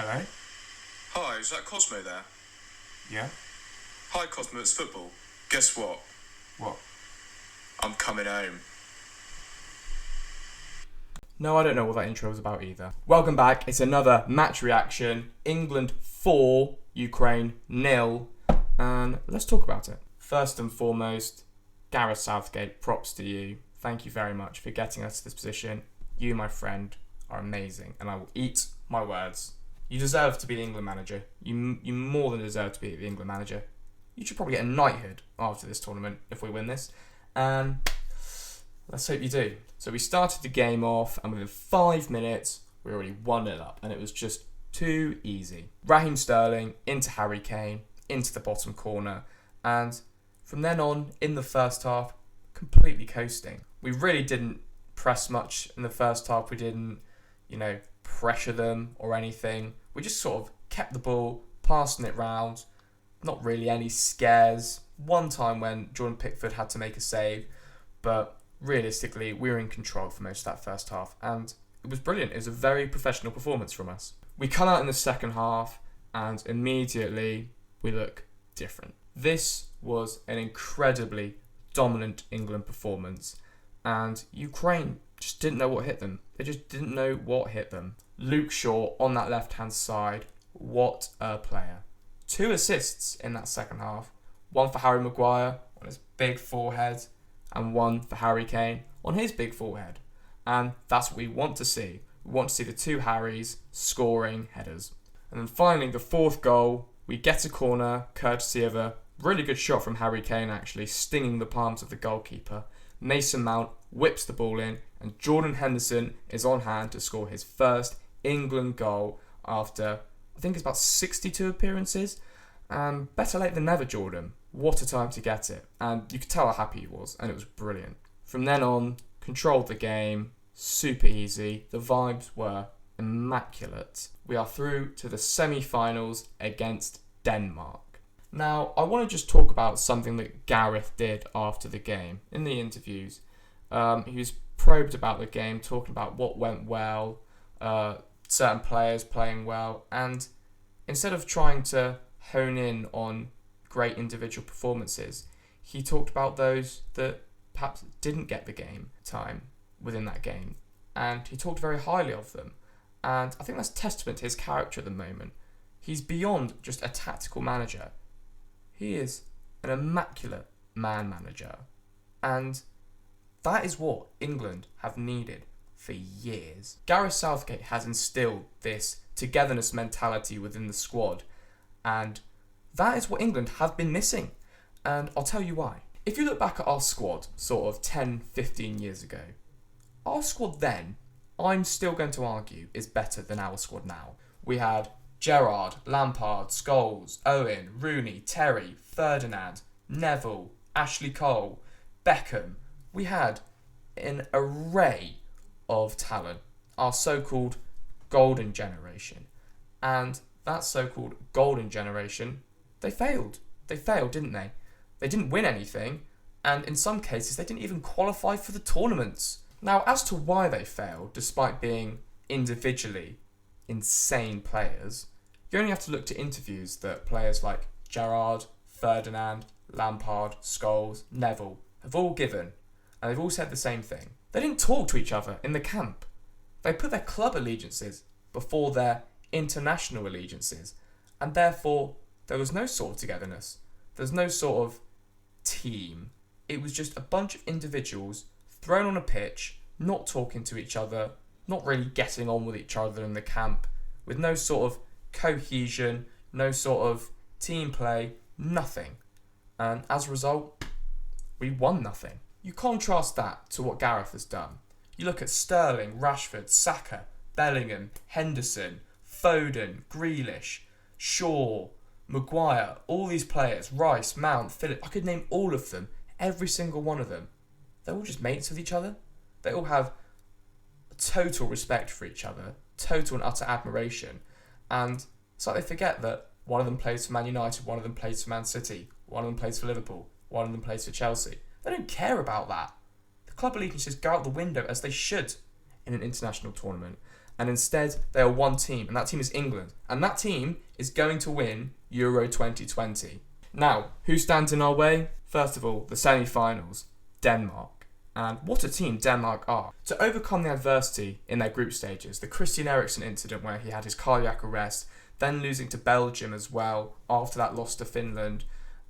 Hello? Hi, is that Cosmo there? Yeah? Hi Cosmo, it's football. Guess what? What? I'm coming home. No, I don't know what that intro was about either. Welcome back. It's another match reaction. England 4, Ukraine 0. And let's talk about it. First and foremost, Gareth Southgate, props to you. Thank you very much for getting us to this position. You, my friend, are amazing, and I will eat my words. You deserve to be the England manager. You more than deserve to be the England manager. You should probably get a knighthood after this tournament if we win this. And let's hope you do. So we started the game off, and within 5 minutes, we were already 1-0 up, and it was just too easy. Raheem Sterling into Harry Kane, into the bottom corner, and from then on, in the first half, completely coasting. We really didn't press much in the first half. We didn't, pressure them or anything. We just sort of kept the ball, passing it round. Not really any scares. One time when Jordan Pickford had to make a save, but realistically, we were in control for most of that first half, and it was brilliant. It was a very professional performance from us. We come out in the second half, and immediately we look different. This was an incredibly dominant England performance, and Ukraine just didn't know what hit them. They just didn't know what hit them. Luke Shaw on that left-hand side, what a player. 2 assists in that second half. 1 for Harry Maguire on his big forehead, and 1 for Harry Kane on his big forehead. And that's what we want to see. We want to see the 2 Harrys scoring headers. And then finally, the 4th goal, we get a corner courtesy of a really good shot from Harry Kane, actually, stinging the palms of the goalkeeper. Mason Mount whips the ball in, and Jordan Henderson is on hand to score his first England goal after, I think it's about 62 appearances. And better late than never, Jordan. What a time to get it. And you could tell how happy he was, and it was brilliant. From then on, controlled the game, super easy. The vibes were immaculate. We are through to the semi-finals against Denmark. Now, I want to just talk about something that Gareth did after the game. In the interviews, he was probed about the game, talking about what went well, certain players playing well, and instead of trying to hone in on great individual performances, he talked about those that perhaps didn't get the game time within that game, and he talked very highly of them. And I think that's testament to his character at the moment. He's beyond just a tactical manager. He is an immaculate man manager, and that is what England have needed for years. Gareth Southgate has instilled this togetherness mentality within the squad, and that is what England have been missing. And I'll tell you why. If you look back at our squad sort of 10, 15 years ago, our squad then, I'm still going to argue, is better than our squad now. We had Gerrard, Lampard, Scholes, Owen, Rooney, Terry, Ferdinand, Neville, Ashley Cole, Beckham. We had an array of talent, our so-called golden generation. And that so-called golden generation, they failed. They failed, didn't they? They didn't win anything, and in some cases they didn't even qualify for the tournaments. Now, as to why they failed, despite being individually insane players, you only have to look to interviews that players like Gerrard, Ferdinand, Lampard, Scholes, Neville have all given, and they've all said the same thing. They didn't talk to each other in the camp. They put their club allegiances before their international allegiances, and therefore there was no sort of togetherness. There's no sort of team. It was just a bunch of individuals thrown on a pitch, not talking to each other, not really getting on with each other in the camp, with no sort of cohesion, no sort of team play, nothing. And as a result, we won nothing. You contrast that to what Gareth has done. You look at Sterling, Rashford, Saka, Bellingham, Henderson, Foden, Grealish, Shaw, Maguire, all these players, Rice, Mount, Phillips, I could name all of them, every single one of them. They're all just mates with each other. They all have total respect for each other, total and utter admiration. And it's like they forget that one of them plays for Man United, one of them plays for Man City, one of them plays for Liverpool, one of them plays for Chelsea. They don't care about that. The club allegiances go out the window, as they should in an international tournament. and instead they are one team, and that team is England, and that team is going to win Euro 2020. Now, who stands in our way? First of all, the semi-finals, Denmark. And what a team Denmark are. To overcome the adversity in their group stages, the Christian Eriksen incident where he had his cardiac arrest, then losing to Belgium as well after that loss to Finland,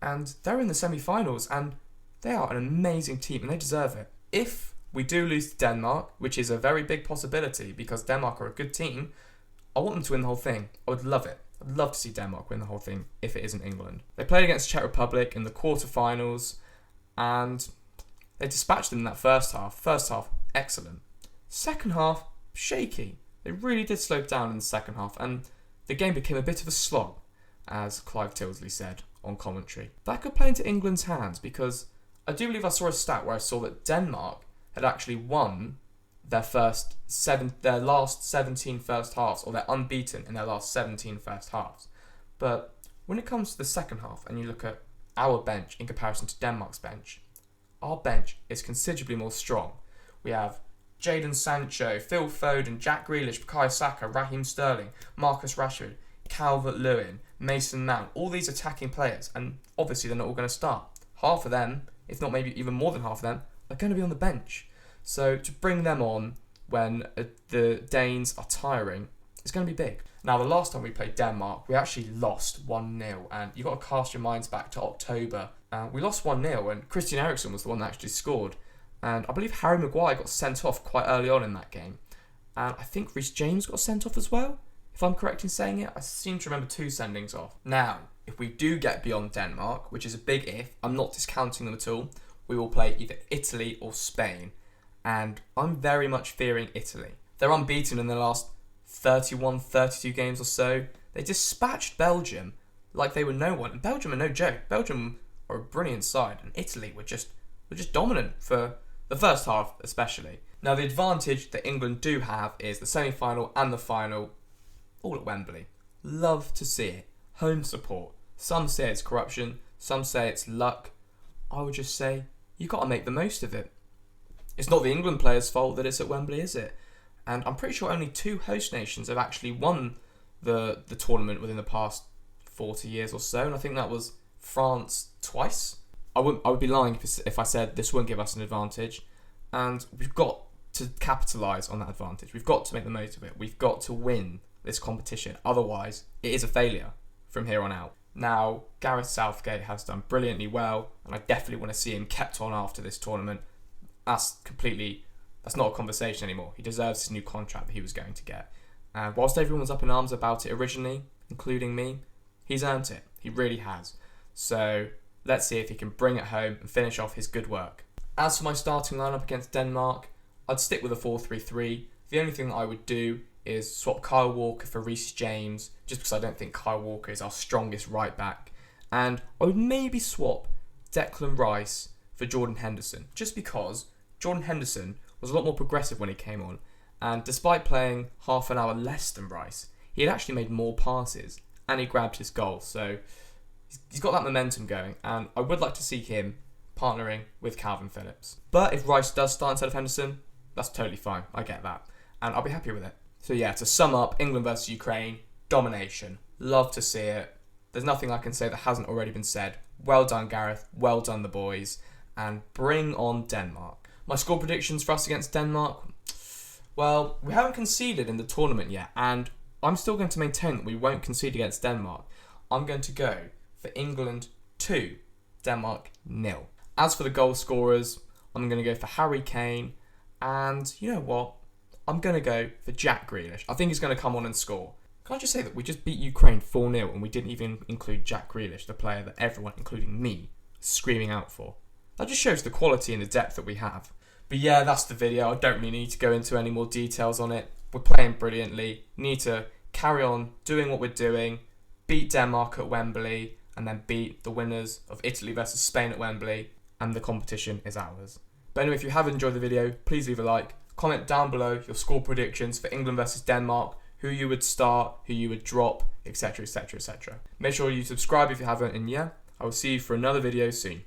and they're in the semi-finals, and they are an amazing team and they deserve it. If we do lose to Denmark, which is a very big possibility because Denmark are a good team, I want them to win the whole thing. I would love it. I'd love to see Denmark win the whole thing if it isn't England. They played against Czech Republic in the quarterfinals and they dispatched them in that first half. First half, excellent. Second half, shaky. They really did slow down in the second half and the game became a bit of a slog, as Clive Tildesley said on commentary. That could play into England's hands because I do believe I saw a stat where I saw that Denmark had actually won their last 17 first halves, or they're unbeaten in their last 17 first halves. But when it comes to the second half and you look at our bench in comparison to Denmark's bench, our bench is considerably more strong. We have Jadon Sancho, Phil Foden, Jack Grealish, Bukayo Saka, Raheem Sterling, Marcus Rashford, Calvert-Lewin, Mason Mount, all these attacking players, and obviously they're not all going to start. Half of them, if not maybe even more than half of them, are going to be on the bench. So to bring them on when the Danes are tiring, it's going to be big. Now, the last time we played Denmark, we actually lost 1-0, and you've got to cast your minds back to October. We lost 1-0, and Christian Eriksen was the one that actually scored. And I believe Harry Maguire got sent off quite early on in that game. And I think Reece James got sent off as well, if I'm correct in saying it. I seem to remember 2 sendings off. Now, if we do get beyond Denmark, which is a big if, I'm not discounting them at all, we will play either Italy or Spain. And I'm very much fearing Italy. They're unbeaten in the last 31, 32 games or so. They dispatched Belgium like they were no one. And Belgium are no joke. Belgium are a brilliant side. And Italy were just dominant for the first half especially. Now, the advantage that England do have is the semi-final and the final all at Wembley. Love to see it. Home support. Some say it's corruption. Some say it's luck. I would just say you got to make the most of it. It's not the England players' fault that it's at Wembley, is it? And I'm pretty sure only 2 host nations have actually won the tournament within the past 40 years or so, and I think that was France twice. I would be lying if I said this wouldn't give us an advantage, and we've got to capitalise on that advantage. We've got to make the most of it. We've got to win this competition. Otherwise, it is a failure from here on out. Now, Gareth Southgate has done brilliantly well, and I definitely want to see him kept on after this tournament. That's not a conversation anymore. He deserves his new contract that he was going to get. And whilst everyone was up in arms about it originally, including me, he's earned it. He really has. So let's see if he can bring it home and finish off his good work. As for my starting lineup against Denmark, I'd stick with a 4-3-3. The only thing that I would do is swap Kyle Walker for Reece James, just because I don't think Kyle Walker is our strongest right back. And I would maybe swap Declan Rice for Jordan Henderson, just because Jordan Henderson was a lot more progressive when he came on, and despite playing half an hour less than Rice, he had actually made more passes and he grabbed his goal, so he's got that momentum going, and I would like to see him partnering with Calvin Phillips. But if Rice does start instead of Henderson, that's totally fine, I get that, and I'll be happy with it. So yeah, to sum up, England versus Ukraine, domination, love to see it. There's nothing I can say that hasn't already been said. Well done, Gareth, well done the boys, and bring on Denmark. My score predictions for us against Denmark? Well, we haven't conceded in the tournament yet, and I'm still going to maintain that we won't concede against Denmark. I'm going to go for England 2, Denmark 0. As for the goal scorers, I'm going to go for Harry Kane, and you know what? I'm going to go for Jack Grealish. I think he's going to come on and score. Can I just say that we just beat Ukraine 4-0 and we didn't even include Jack Grealish, the player that everyone, including me, is screaming out for. That just shows the quality and the depth that we have. But yeah, that's the video. I don't really need to go into any more details on it. We're playing brilliantly. Need to carry on doing what we're doing, beat Denmark at Wembley, and then beat the winners of Italy versus Spain at Wembley, and the competition is ours. But anyway, if you have enjoyed the video, please leave a like. Comment down below your score predictions for England versus Denmark, who you would start, who you would drop, etc, etc, etc. Make sure you subscribe if you haven't, and yeah, I will see you for another video soon.